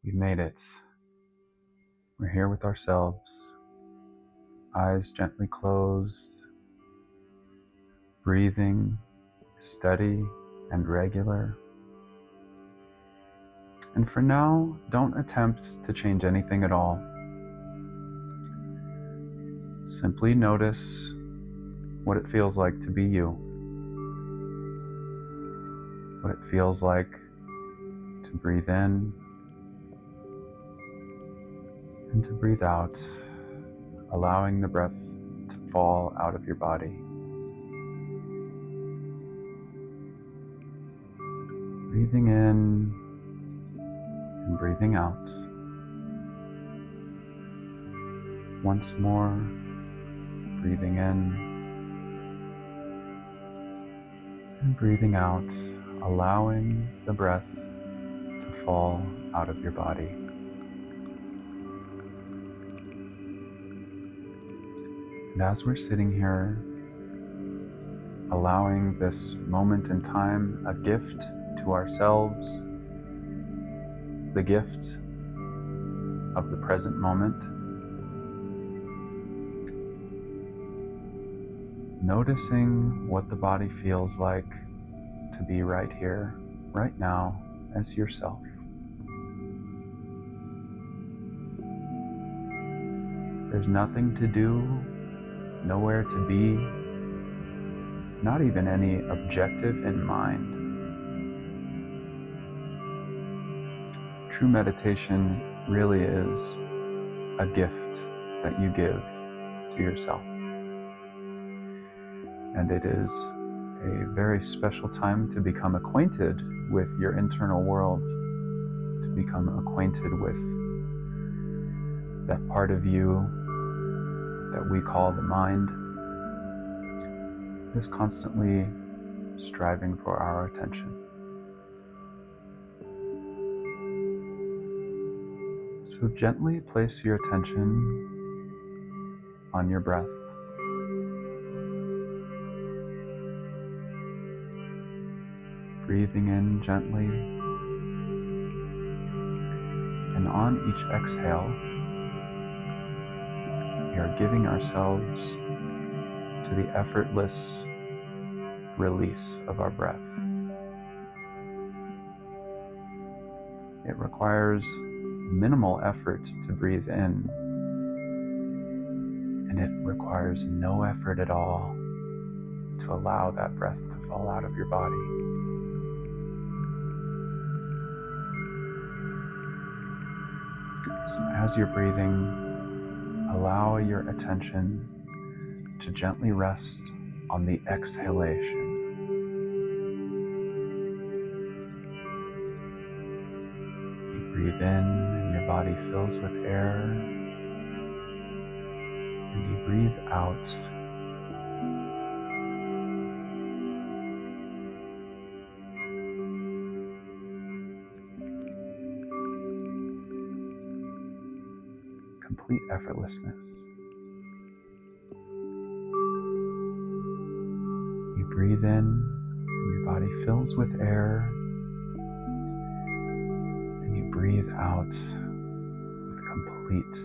We made it. We're here with ourselves, eyes gently closed, breathing steady and regular. And for now, don't attempt to change anything at all. Simply notice what it feels like to be you, what it feels like to breathe in and to breathe out, allowing the breath to fall out of your body. Breathing in and breathing out. Once more, breathing in and breathing out, allowing the breath to fall out of your body. And as we're sitting here, allowing this moment in time, a gift to ourselves, the gift of the present moment, noticing what the body feels like to be right here, right now, as yourself. There's nothing to do, nowhere to be, not even any objective in mind. True meditation really is a gift that you give to yourself. And it is a very special time to become acquainted with your internal world, to become acquainted with that part of you that we call the mind, is constantly striving for our attention. So gently place your attention on your breath. Breathing in gently, and on each exhale, we are giving ourselves to the effortless release of our breath. It requires minimal effort to breathe in, and it requires no effort at all to allow that breath to fall out of your body. So as you're breathing, allow your attention to gently rest on the exhalation. You breathe in and your body fills with air, and you breathe out. Complete effortlessness. You breathe in, and your body fills with air, and you breathe out with complete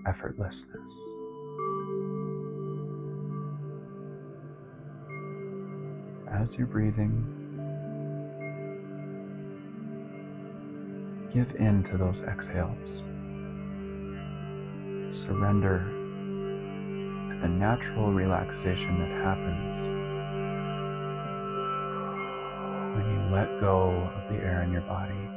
effortlessness. As you're breathing, give in to those exhales. Surrender to the natural relaxation that happens when you let go of the air in your body.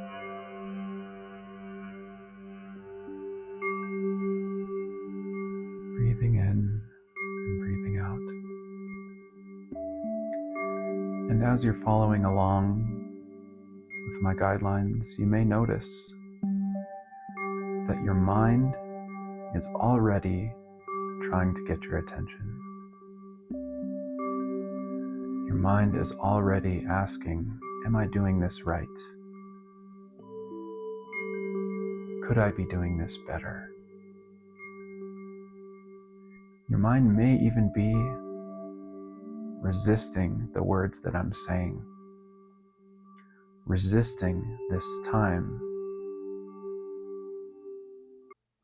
Breathing in and breathing out. And as you're following along with my guidelines, you may notice that your mind is already trying to get your attention. Your mind is already asking, am I doing this right? Could I be doing this better? Your mind may even be resisting the words that I'm saying, resisting this time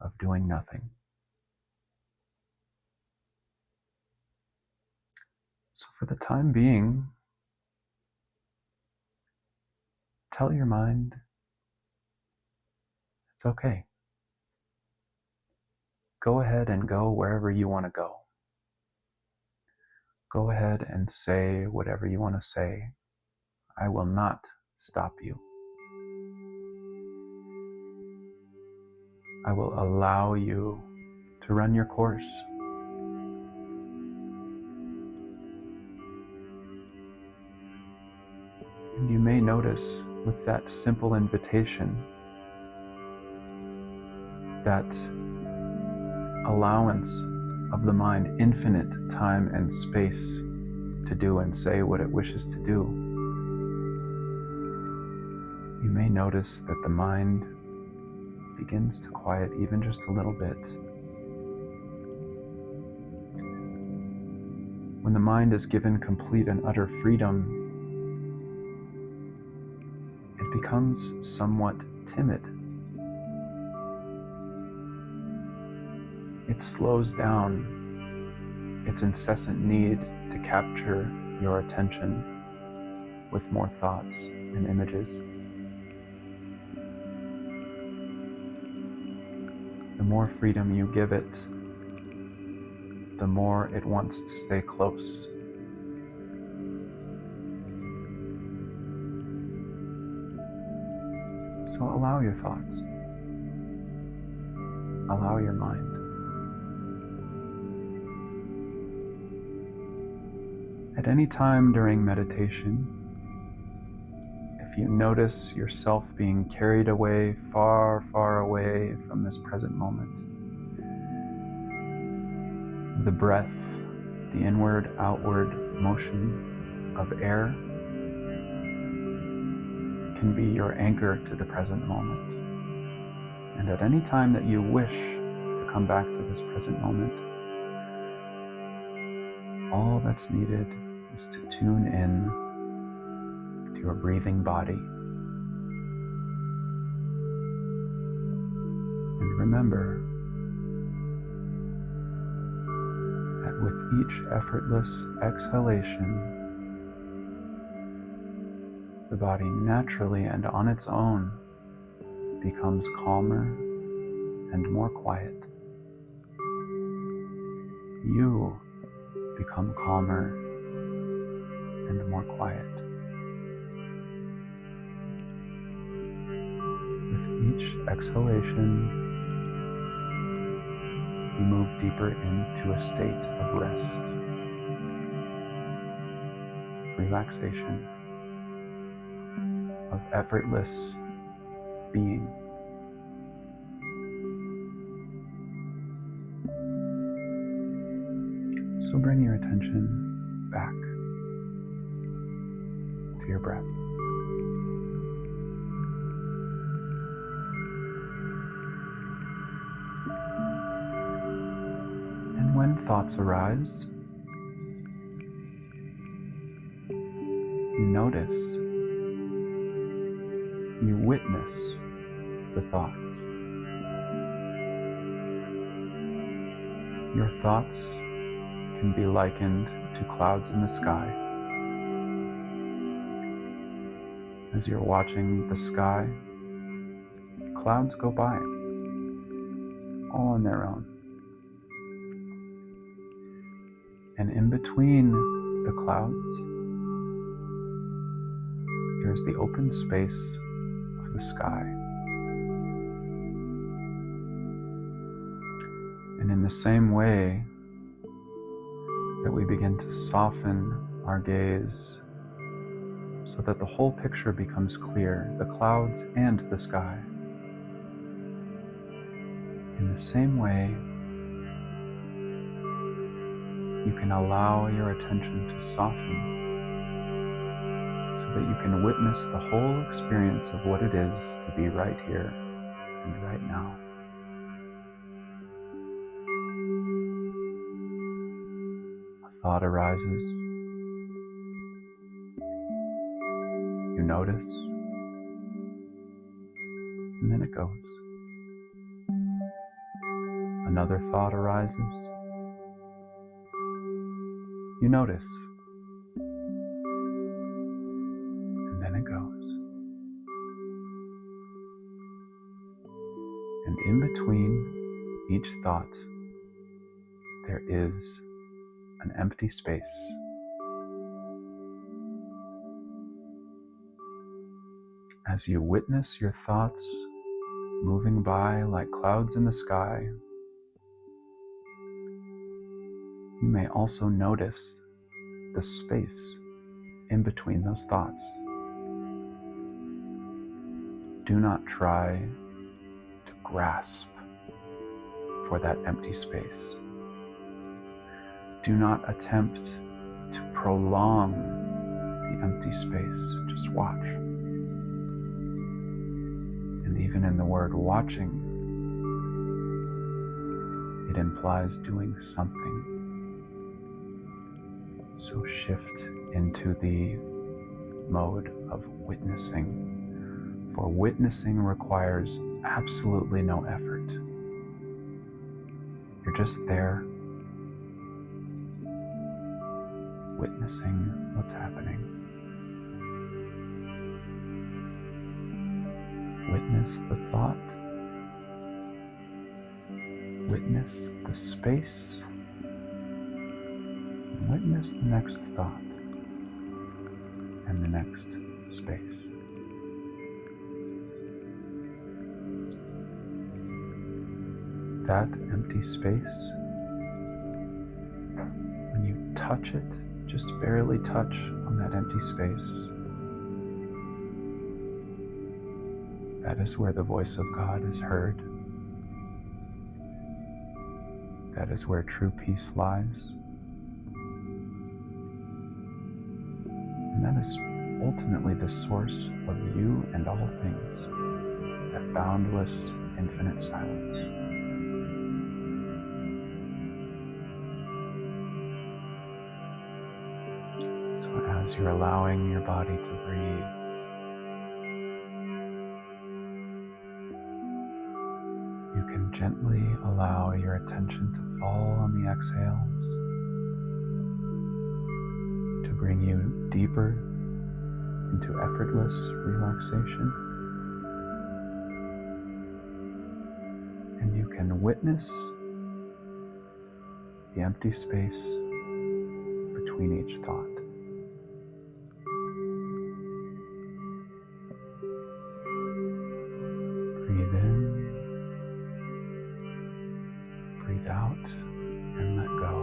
of doing nothing. So for the time being, tell your mind it's okay. Go ahead and go wherever you want to go. Go ahead and say whatever you want to say. I will not stop you. I will allow you to run your course. And you may notice with that simple invitation, that allowance of the mind infinite time and space to do and say what it wishes to do, you may notice that the mind begins to quiet even just a little bit. When the mind is given complete and utter freedom, it becomes somewhat timid. It slows down its incessant need to capture your attention with more thoughts and images. The more freedom you give it, the more it wants to stay close. So allow your thoughts. Allow your mind. At any time during meditation, if you notice yourself being carried away, far, far away from this present moment, the breath, the inward-outward motion of air can be your anchor to the present moment. And at any time that you wish to come back to this present moment, all that's needed is to tune in to your breathing body. And remember that with each effortless exhalation, the body naturally and on its own becomes calmer and more quiet. You become calmer and more quiet. With each exhalation, you move deeper into a state of rest, relaxation, of effortless being. So bring your attention back to your breath. And when thoughts arise, you notice, you witness the thoughts. Your thoughts can be likened to clouds in the sky. As you're watching the sky, clouds go by, all on their own. And in between the clouds, there's the open space of the sky. And in the same way that we begin to soften our gaze so that the whole picture becomes clear, the clouds and the sky, in the same way, you can allow your attention to soften so that you can witness the whole experience of what it is to be right here and right now. A thought arises. You notice, and then it goes. another thought arises, you notice, and then it goes. And in between each thought, there is an empty space. As you witness your thoughts moving by like clouds in the sky, you may also notice the space in between those thoughts. Do not try to grasp for that empty space. Do not attempt to prolong the empty space. Just watch. And even in the word watching, it implies doing something. So shift into the mode of witnessing, for witnessing requires absolutely no effort. You're just there, witnessing what's happening. Witness the thought, witness the space, and witness the next thought and the next space. That empty space, when you touch it, just barely touch on that empty space, that is where the voice of God is heard. That is where true peace lies. And that is ultimately the source of you and all things, that boundless, infinite silence. So as you're allowing your body to breathe, you can gently allow your attention to fall on the exhales, to bring you deeper into effortless relaxation. And you can witness the empty space between each thought. Breathe in, breathe out, and let go.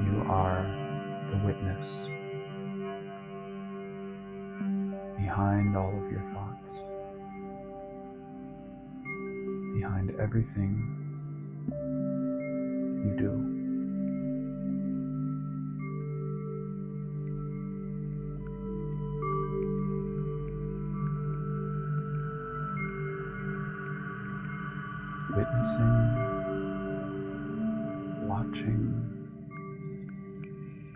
You are the witness behind all of your thoughts, behind everything you do. Witnessing, watching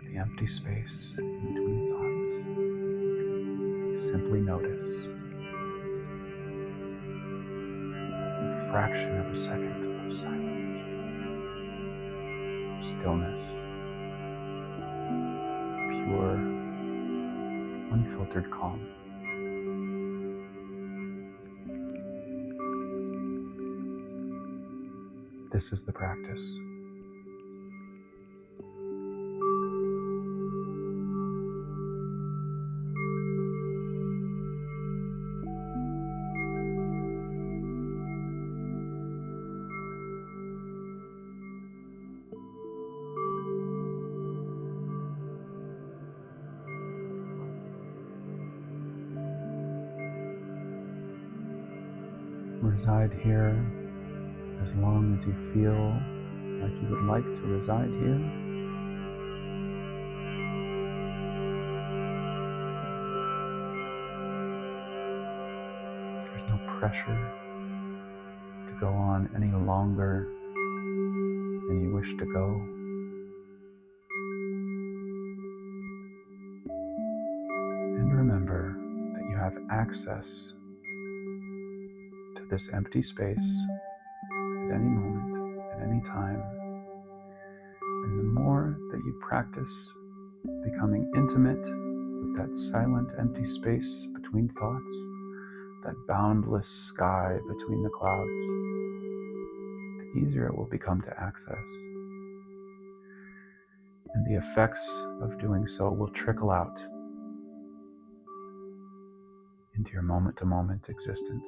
the empty space in between thoughts. Simply notice a fraction of a second of silence, stillness, pure, unfiltered calm. This is the practice. Reside here as long as you feel like you would like to reside here. There's no pressure to go on any longer than you wish to go. And remember, access to this empty space at any moment, at any time. And the more that you practice becoming intimate with that silent, empty space between thoughts, that boundless sky between the clouds, the easier it will become to access. And the effects of doing so will trickle out into your moment-to-moment existence.